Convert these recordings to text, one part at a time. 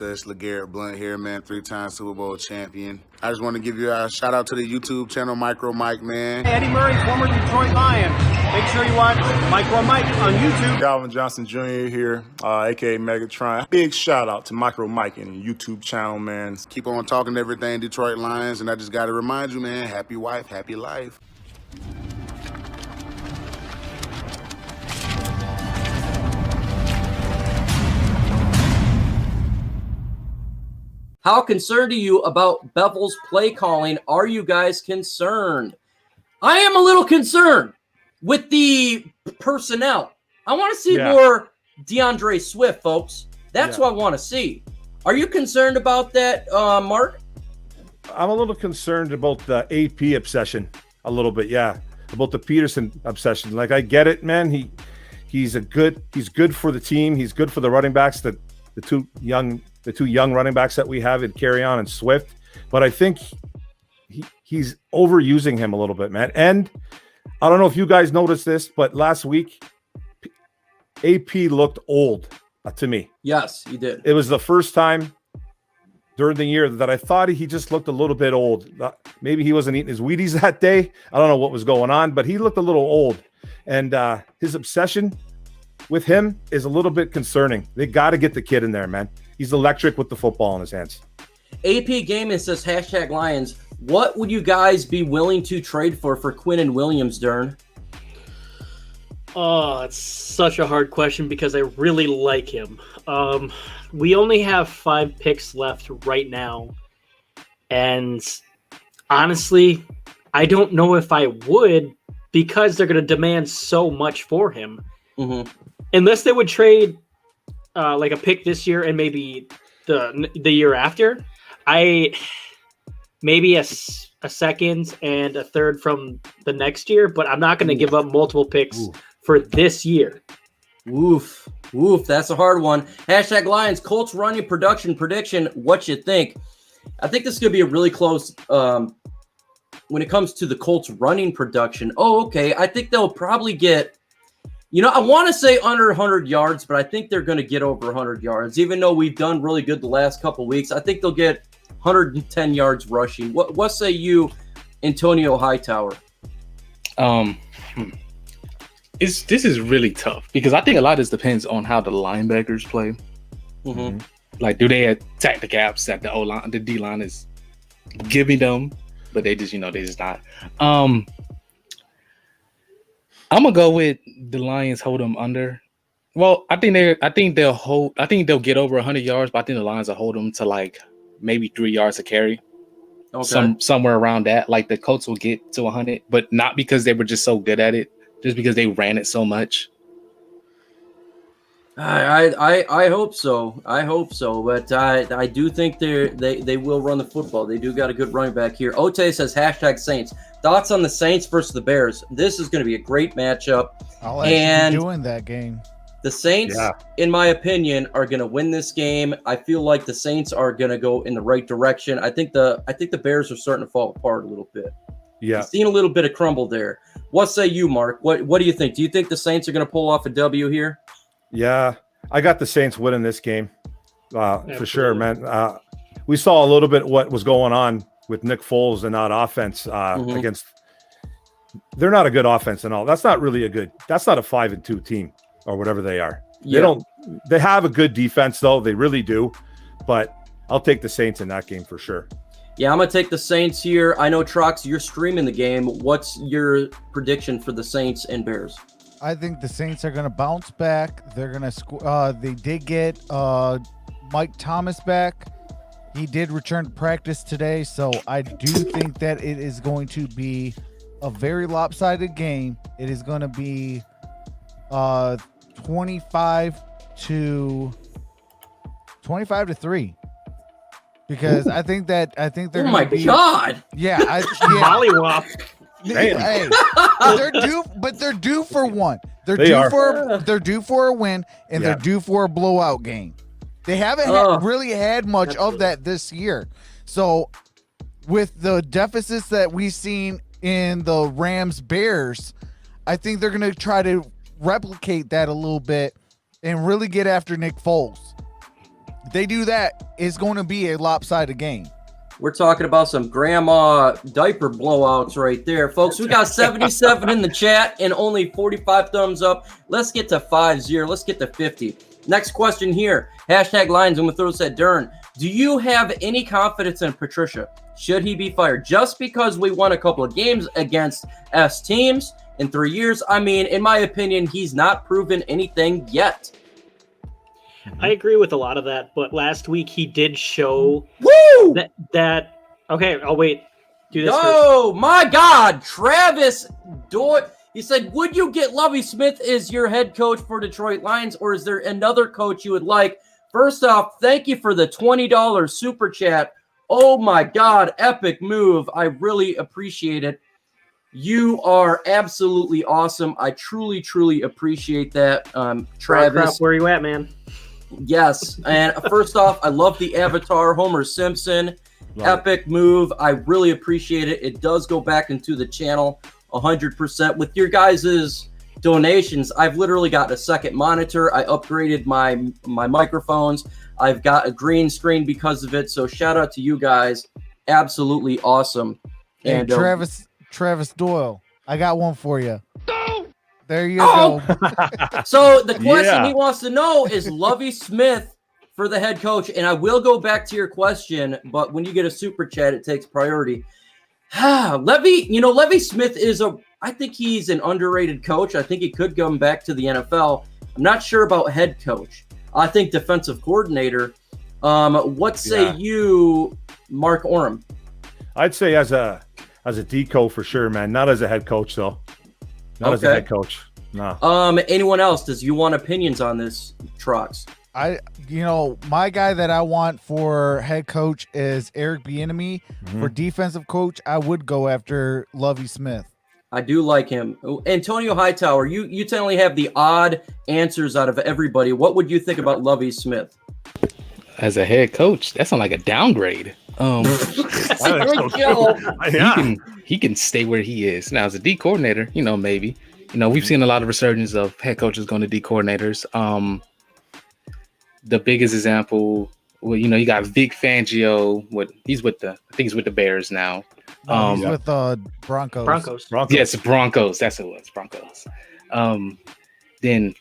It's LeGarrette Blunt here, man, 3-time Super Bowl champion. I just want to give you a shout out to the YouTube channel, Micro Mike, man. Eddie Murray, former Detroit Lion. Make sure you watch Micro Mike on YouTube. Kerryon Johnson Jr. here, aka Megatron. Big shout out to Micro Mike and the YouTube channel, man. Keep on talking everything Detroit Lions, and I just got to remind you, man, happy wife, happy life. How concerned are you about Bevel's play calling? Are you guys concerned? I am a little concerned with the personnel. I want to see more DeAndre Swift, folks. That's what I want to see. Are you concerned about that, Mark? I'm a little concerned about the AP obsession a little bit, about the Peterson obsession. Like, I get it, man. He's good for the team. He's good for the running backs, the two young running backs that we have in Kerryon and Swift. But I think he's overusing him a little bit, man. And I don't know if you guys noticed this, but last week, AP looked old to me. Yes, he did. It was the first time during the year that I thought he just looked a little bit old. Maybe he wasn't eating his Wheaties that day. I don't know what was going on, but he looked a little old. And his obsession with him is a little bit concerning. They got to get the kid in there, man. He's electric with the football in his hands. AP Gaming says #Lions. What would you guys be willing to trade for Quinnen Williams, Dern? Oh, it's such a hard question because I really like him. We only have 5 picks left right now. And honestly, I don't know if I would because they're going to demand so much for him. Mm-hmm. Unless they would trade like a pick this year and maybe the year after. Maybe a second and a third from the next year, but I'm not going to give up multiple picks for this year. Oof, that's a hard one. #Lions, Colts running production prediction. What you think? I think this is going to be a really close when it comes to the Colts running production. Oh, okay. I think they'll probably get, I want to say under 100 yards, but I think they're going to get over 100 yards. Even though we've done really good the last couple weeks, I think they'll get 110 yards rushing. What say you, Antonio Hightower? This is really tough because I think a lot of this depends on how the linebackers play. Mm-hmm. Like, do they attack the gaps that the O-line, the D-line is giving them, but they just not. I'm gonna go with the Lions hold them under. Well, I think they'll get over 100 yards, but I think the Lions will hold them to like maybe 3 yards a carry. Okay. Somewhere around that. Like the Colts will get to 100, but not because they were just so good at it, just because they ran it so much. I hope so. But I do think they will run the football. They do got a good running back here. Ote says #Saints. Thoughts on the Saints versus the Bears? This is going to be a great matchup. I'll actually be doing that game. The Saints, in my opinion, are going to win this game. I feel like the Saints are going to go in the right direction. I think the Bears are starting to fall apart a little bit. Yeah, seen a little bit of crumble there. What say you, Mark? What do you think? Do you think the Saints are going to pull off a W here? Yeah, I got the Saints winning this game for sure, man. We saw a little bit what was going on with Nick Foles and that offense against. They're not a good offense and all. That's not a 5-2 team or whatever they are. Yeah. They have a good defense though. They really do. But I'll take the Saints in that game for sure. Yeah, I'm going to take the Saints here. I know, Trox, you're streaming the game. What's your prediction for the Saints and Bears? I think the Saints are going to bounce back. They're going to they did get Mike Thomas back. He did return to practice today, so I do think that it is going to be a very lopsided game. It is going to be 25 to 3. Because I think they're oh my god. Yeah, Mollywop. Hey, they're due for one. They're due for a win, and they're due for a blowout game. They haven't really had much of that this year. So with the deficits that we've seen in the Rams Bears, I think they're going to try to replicate that a little bit and really get after Nick Foles. they do that, it's going to be a lopsided game. We're talking about some grandma diaper blowouts right there, folks. We got 77 in the chat and only 45 thumbs up. Let's get to 50. Let's get to 50. Next question here. Hashtag Lions. I'm going to throw this at Dern. Do you have any confidence in Patricia? Should he be fired just because we won a couple of games against S teams in 3 years? I mean, in my opinion, he's not proven anything yet. I agree with a lot of that, but last week he did show that. Okay, I'll wait. Do this. Oh my God, Travis Doyle. He said, "Would you get Lovie Smith as your head coach for Detroit Lions, or is there another coach you would like?" First off, thank you for the $20 super chat. Oh my God, epic move! I really appreciate it. You are absolutely awesome. I truly, truly appreciate that, Travis. Where you at, man? Yes, and first off, I love the avatar, Homer Simpson. Epic move. I really appreciate it. It does go back into the channel 100%. With your guys' donations, I've literally got a second monitor. I upgraded my microphones. I've got a green screen because of it. So shout out to you guys. Absolutely awesome. And Travis Doyle, I got one for you. There you go. So the question he wants to know is Lovie Smith for the head coach. And I will go back to your question, but when you get a super chat, it takes priority. Lovie Smith I think he's an underrated coach. I think he could come back to the NFL. I'm not sure about head coach. I think defensive coordinator. What say you, Mark Orem? I'd say as a deco for sure, man. Not as a head coach though. Not as a head coach. No. Anyone else? Does you want opinions on this, Trox? My guy that I want for head coach is Eric Bieniemy. For defensive coach, I would go after Lovie Smith. I do like him. Antonio Hightower, you generally have the odd answers out of everybody. What would you think about Lovie Smith? As a head coach, that sounds like a downgrade. He can stay where he is. Now, as a D coordinator, maybe. We've seen a lot of resurgence of head coaches going to D coordinators. The biggest example, you got Vic Fangio. I think he's with the Bears now. He's with Broncos. Yes, Broncos. That's who it was. Broncos. Then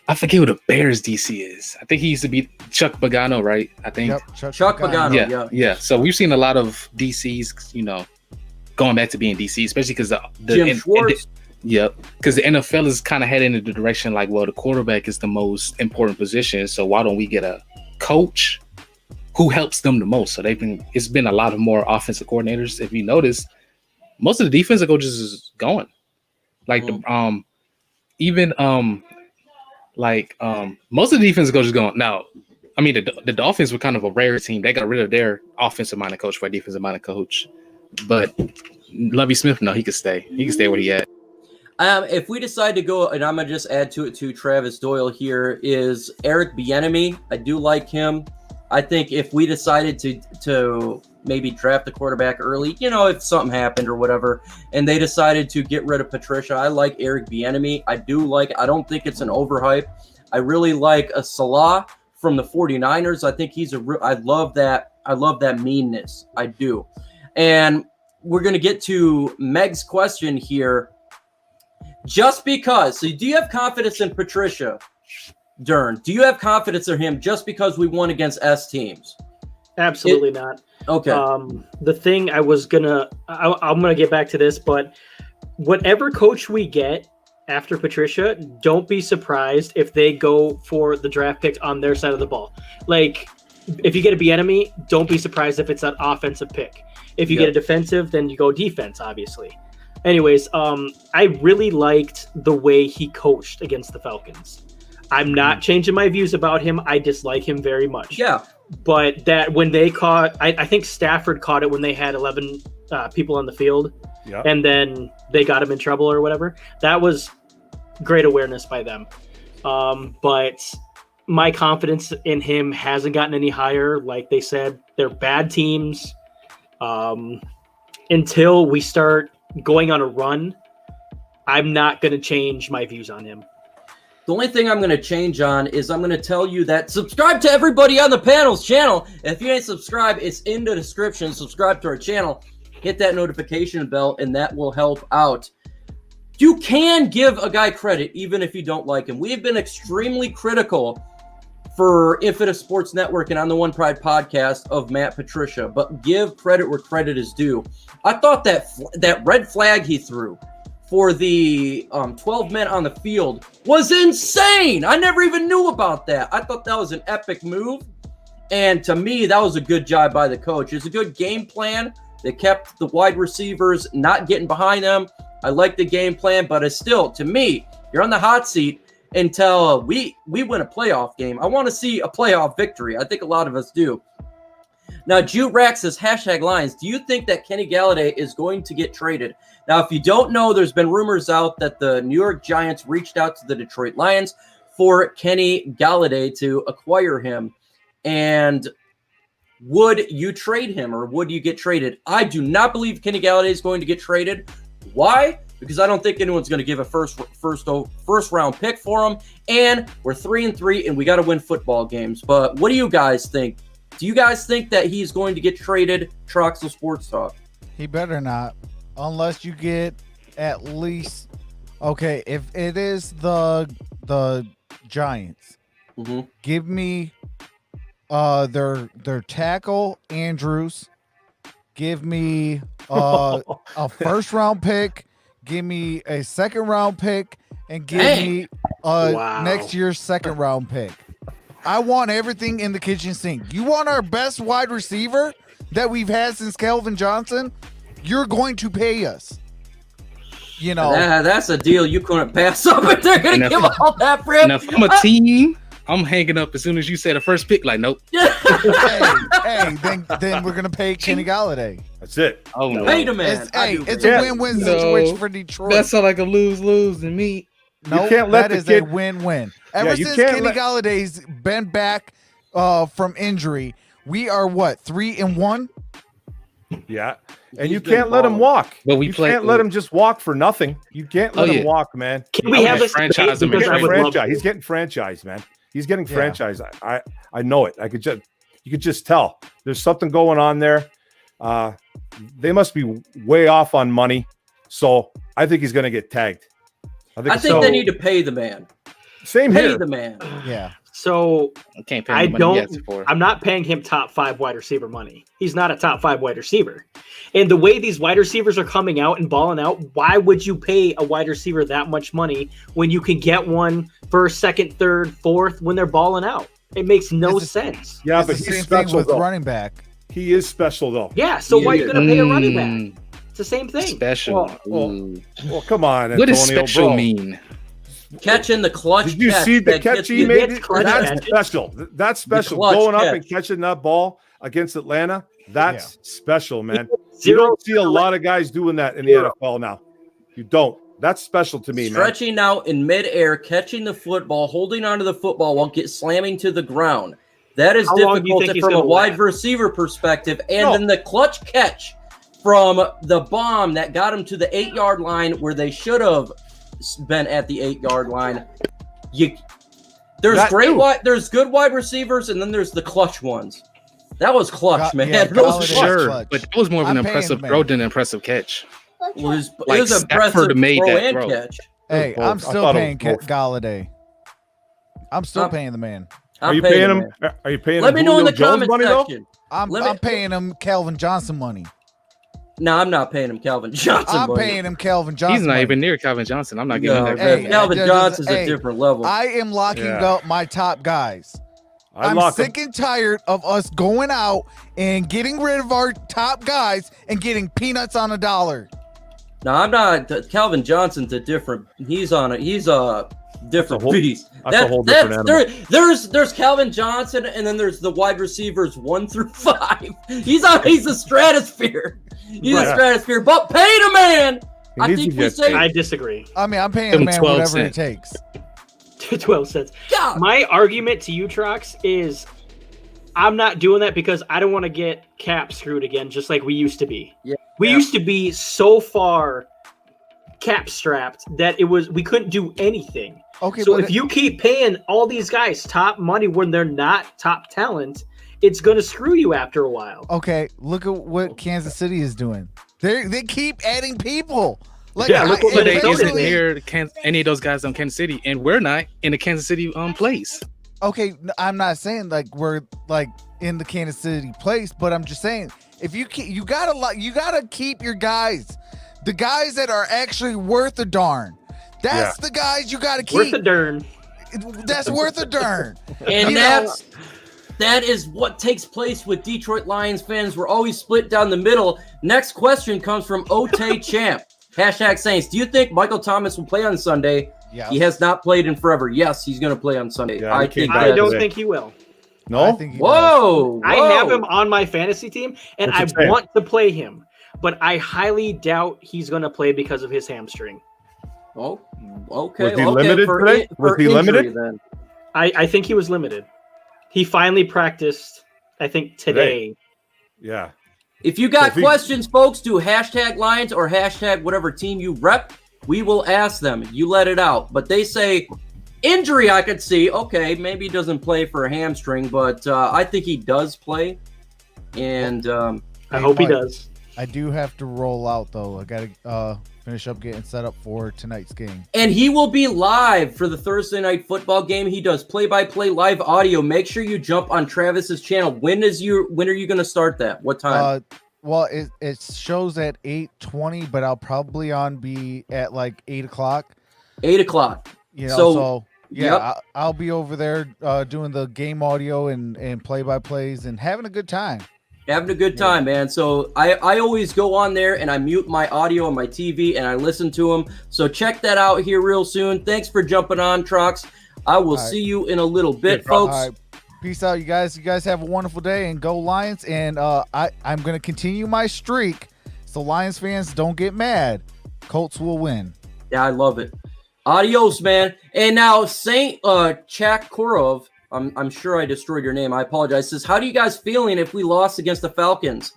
I forget who the Bears DC is. I think he used to be Chuck Pagano, right? I think. Yep, Chuck Pagano. Yeah. So we've seen a lot of DCs, going back to being DC, especially because the Jim Schwartz. Because the NFL is kind of heading in the direction like, well, the quarterback is the most important position. So why don't we get a coach who helps them the most? So it's been a lot of more offensive coordinators. If you notice, most of the defensive coaches is going. Like most of the defensive coaches going. Now, I mean, the Dolphins were kind of a rare team. They got rid of their offensive-minded coach for a defensive-minded coach. But Lovie Smith, no, he could stay. He can stay where he at. If we decide to go, and I'm going to just add to it to Travis Doyle here, is Eric Bieniemy. I do like him. I think if we decided to maybe draft a quarterback early, if something happened or whatever, and they decided to get rid of Patricia, I like Eric Bieniemy. I don't think it's an overhype. I really like a Salah from the 49ers. I think I love that meanness. I do. And we're going to get to Meg's question here. Just because, so do you have confidence in Patricia, Dern? Do you have confidence in him just because we won against S teams? Absolutely not. Okay. The thing I'm gonna get back to this, but whatever coach we get after Patricia, don't be surprised if they go for the draft pick on their side of the ball. Like, if you get a Bieniemy, don't be surprised if it's an offensive pick. If you get a defensive, then you go defense, obviously. Anyways, I really liked the way he coached against the Falcons. I'm not changing my views about him. I dislike him very much. Yeah. But that when they caught, I think Stafford caught it when they had 11 people on the field. Yep. And then they got him in trouble or whatever. That was great awareness by them. But my confidence in him hasn't gotten any higher. Like they said, they're bad teams. Until we start going on a run, I'm not going to change my views on him. The only thing I'm going to change on is I'm going to tell you that subscribe to everybody on the panel's channel. If you ain't subscribed, it's in the description. Subscribe to our channel. Hit that notification bell, and that will help out. You can give a guy credit even if you don't like him. We have been extremely critical for Infinite Sports Network and on the One Pride podcast of Matt Patricia, but give credit where credit is due. I thought that red flag he threw for the 12 men on the field was insane. I never even knew about that. I thought that was an epic move. And to me, that was a good job by the coach. It's a good game plan. They kept the wide receivers not getting behind them. I like the game plan, but it's still, to me, you're on the hot seat until we win a playoff game. I want to see a playoff victory. I think a lot of us do. Now, Jude Rack says, #Lions. Do you think that Kenny Golladay is going to get traded? Now, if you don't know, there's been rumors out that the New York Giants reached out to the Detroit Lions for Kenny Golladay to acquire him. And would you trade him or would you get traded? I do not believe Kenny Golladay is going to get traded. Why? Because I don't think anyone's going to give a first round pick for him. And we're 3-3 and we got to win football games. But what do you guys think? Do you guys think that he's going to get traded? Troxel Sports Talk. He better not, unless you get at least. Okay, if it is the Giants, give me their tackle Andrews. Give me a first round pick. Give me a second round pick, and give me next year's second round pick. I want everything in the kitchen sink. You want our best wide receiver that we've had since Calvin Johnson? You're going to pay us. You know, that's a deal you couldn't pass up. If they're going to give all that for him. And if I'm a team, I'm hanging up as soon as you say the first pick. Like, nope. Then we're gonna pay Kenny Golladay. That's it. Oh no, pay the man. It's a win-win situation for Detroit. That sounds like a lose-lose to me. No, that is a win-win. Ever since Kenny Galladay's been back from injury, we are what, 3-1? Yeah, and you can't let him walk. But you can't let him just walk for nothing. You can't let him walk, man. Can we have this franchise? He's getting franchised, man. He's getting franchised. I know it. You could just tell. There's something going on there. They must be way off on money. So I think he's going to get tagged. I think they need to pay the man. Same pay here. the man. Yeah. So I can't pay him money yet for. I'm not paying him top 5 wide receiver money. He's not a top 5 wide receiver. And the way these wide receivers are coming out and balling out, why would you pay a wide receiver that much money when you can get one first, second, third, fourth when they're balling out? It makes no sense. Yeah, but the he's same special thing with though. running back. He is special though. Yeah, so why are you going to pay a running back? It's the same thing. Special. Well, come on, What does Antonio, special bro. mean? Catching the clutch. Did you see the catch he made? That's special. That's special. Going up and catching that ball against Atlanta, that's special, man. You don't see a lot of guys doing that in the NFL now. You don't. That's special to me, Stretching out in midair, catching the football, holding onto the football while slamming to the ground. That is difficult from a wide receiver perspective. And then the clutch catch from the bomb that got him to the 8-yard line where they should have been at the 8-yard line. There's good wide receivers, and then there's the clutch ones. That was clutch, man. Yeah, Sure, but that was more of an impressive throw than an impressive catch. It was impressive throw and catch. Hey, I'm still paying Golladay. I'm still paying the man. Are you paying him? Are you paying him? Let me know in the comment section. I'm paying him Calvin Johnson money. No, I'm not paying him Calvin Johnson. I'm paying him Calvin Johnson. He's not even near Calvin Johnson. I'm not giving that. Calvin Johnson's a different level. I am locking up my top guys. I'm sick and tired of us going out and getting rid of our top guys and getting peanuts on $1. No, I'm not. Calvin Johnson's a different. He's a different beast. That's a whole different animal. There's Calvin Johnson, and then there's the wide receivers 1 through 5. He's a stratosphere. He's a stratosphere. But pay the man. I disagree. I mean, I'm paying the man whatever it takes. 12 cents. Yeah. My argument to you, Trox, is I'm not doing that because I don't want to get cap screwed again, just like we used to be. Yeah. We used to be so far cap strapped that we couldn't do anything. Okay, so if you keep paying all these guys top money when they're not top talent, it's going to screw you after a while. Okay, look at what Kansas City is doing. They keep adding people. Like, look what they isn't near any of those guys on Kansas City, and we're not in the Kansas City place. Okay, I'm not saying like we're like in the Kansas City place, but I'm just saying if you gotta keep your guys, the guys that are actually worth a darn. That's the guys you gotta keep. Worth a darn. That's worth a darn. And that is what takes place with Detroit Lions fans. We're always split down the middle. Next question comes from Ote Champ. #Saints. Do you think Michael Thomas will play on Sunday? Yeah. He has not played in forever. Yes, he's going to play on Sunday. Yeah, I don't think he will. No? I think he Whoa! I have him on my fantasy team, and I want to play him, but I highly doubt he's going to play because of his hamstring. Oh, okay. Was he limited today? Was he limited? Then. I think he was limited. He finally practiced, I think, today. Yeah. If you got questions, folks, do #Lions or #whatever team you rep. We will ask them. You let it out. But they say injury, I could see. Okay, maybe he doesn't play for a hamstring, but I think he does play. And I hope he does. I do have to roll out, though. I got to finish up getting set up for tonight's game. And he will be live for the Thursday night football game. He does play-by-play live audio. Make sure you jump on Travis's channel. When are you going to start that? What time? Well, it shows at 8:20, but I'll probably be at like 8 o'clock. 8 o'clock. You know, so yeah, yep. I'll be over there doing the game audio and play-by-plays and having a good time. Having a good time, man. So I always go on there and I mute my audio on my TV and I listen to them. So check that out here real soon. Thanks for jumping on, Trox. I will see you in a little bit, folks. All right. Peace out, you guys. You guys have a wonderful day and go Lions. And I'm going to continue my streak. So Lions fans, don't get mad. Colts will win. Yeah, I love it. Adios, man. And now Saint Chakorov, I'm sure I destroyed your name. I apologize. Says, how do you guys feeling if we lost against the Falcons?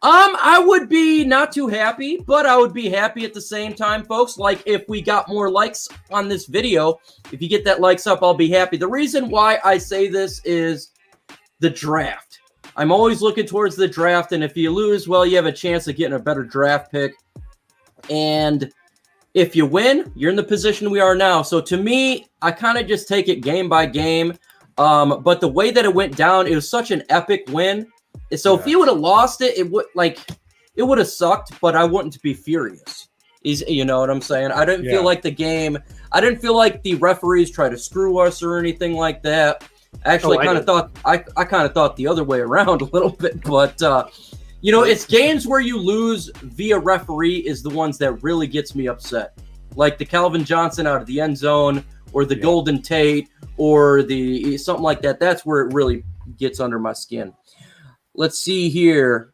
I would be not too happy, but I would be happy at the same time, folks. Like if we got more likes on this video, if you get that likes up, I'll be happy. The reason why I say this is the draft. I'm always looking towards the draft, and if you lose, well, you have a chance of getting a better draft pick. And if you win, you're in the position we are now. So to me, I kind of just take it game by game. But the way that it went down, it was such an epic win. So if he would have lost it, it would have sucked, but I wouldn't be furious. You know what I'm saying? I didn't feel like the game. I didn't feel like the referees tried to screw us or anything like that. Actually, I kind of thought the other way around a little bit, but it's games where you lose via referee is the ones that really gets me upset. Like the Calvin Johnson out of the end zone, or the Golden Tate, or the something like that. That's where it really gets under my skin. Let's see here.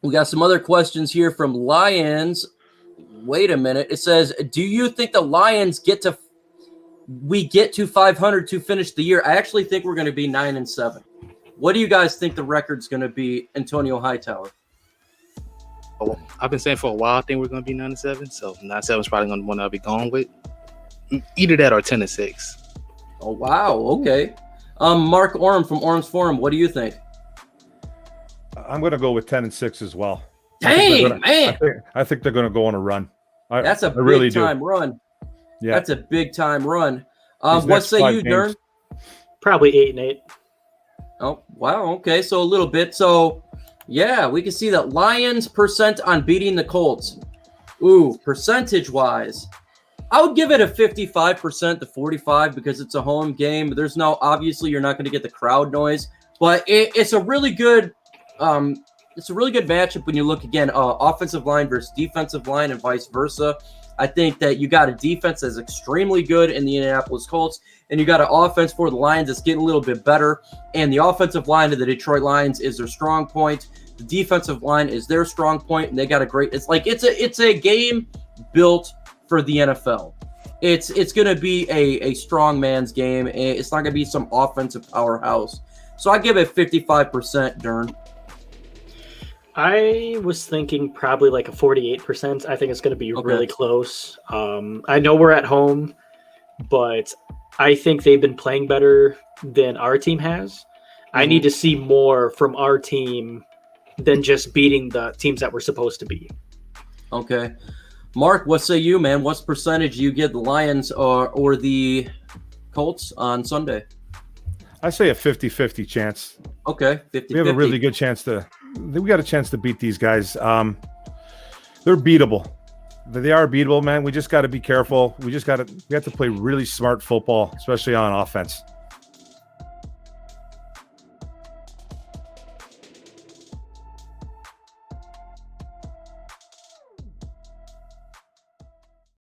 We got some other questions here from Lions. Wait a minute. It says, do you think the Lions get to 500 to finish the year? I actually think we're going to be 9-7. What do you guys think the record's going to be, Antonio Hightower? Oh, I've been saying for a while I think we're going to be 9-7. So 9-7 is probably going to be one I'll be going with. Either that or 10-6. Oh, wow. Okay. Mark Orm from Orm's Forum, what do you think? I'm going to go with 10-6 as well. Dang, man. I think they're going to go on a run. That's a big time run. Yeah. That's a big time run. What say you, Dern? Probably 8-8. Oh, wow. Okay. So a little bit. So, yeah, we can see that Lions % on beating the Colts. Ooh, percentage-wise, I would give it a 55% to 45 because it's a home game. There's obviously you're not going to get the crowd noise, but it's a really good matchup when you look again, offensive line versus defensive line and vice versa. I think that you got a defense that's extremely good in the Indianapolis Colts, and you got an offense for the Lions that's getting a little bit better. And the offensive line of the Detroit Lions is their strong point. The defensive line is their strong point, and they got a great. It's a game built for the NFL. It's going to be a strong man's game. It's not going to be some offensive powerhouse. So I give it 55%, Dern. I was thinking probably like a 48%. I think it's going to be really close. I know we're at home, but I think they've been playing better than our team has. I need to see more from our team than just beating the teams that we're supposed to beat. Okay. Mark, what say you, man? What's percentage you get the Lions or the Colts on Sunday? I say a 50-50 chance. Okay, 50-50. We have a really good chance we got a chance to beat these guys. They're beatable. They are beatable, man. We just got to be careful. We have to play really smart football, especially on offense.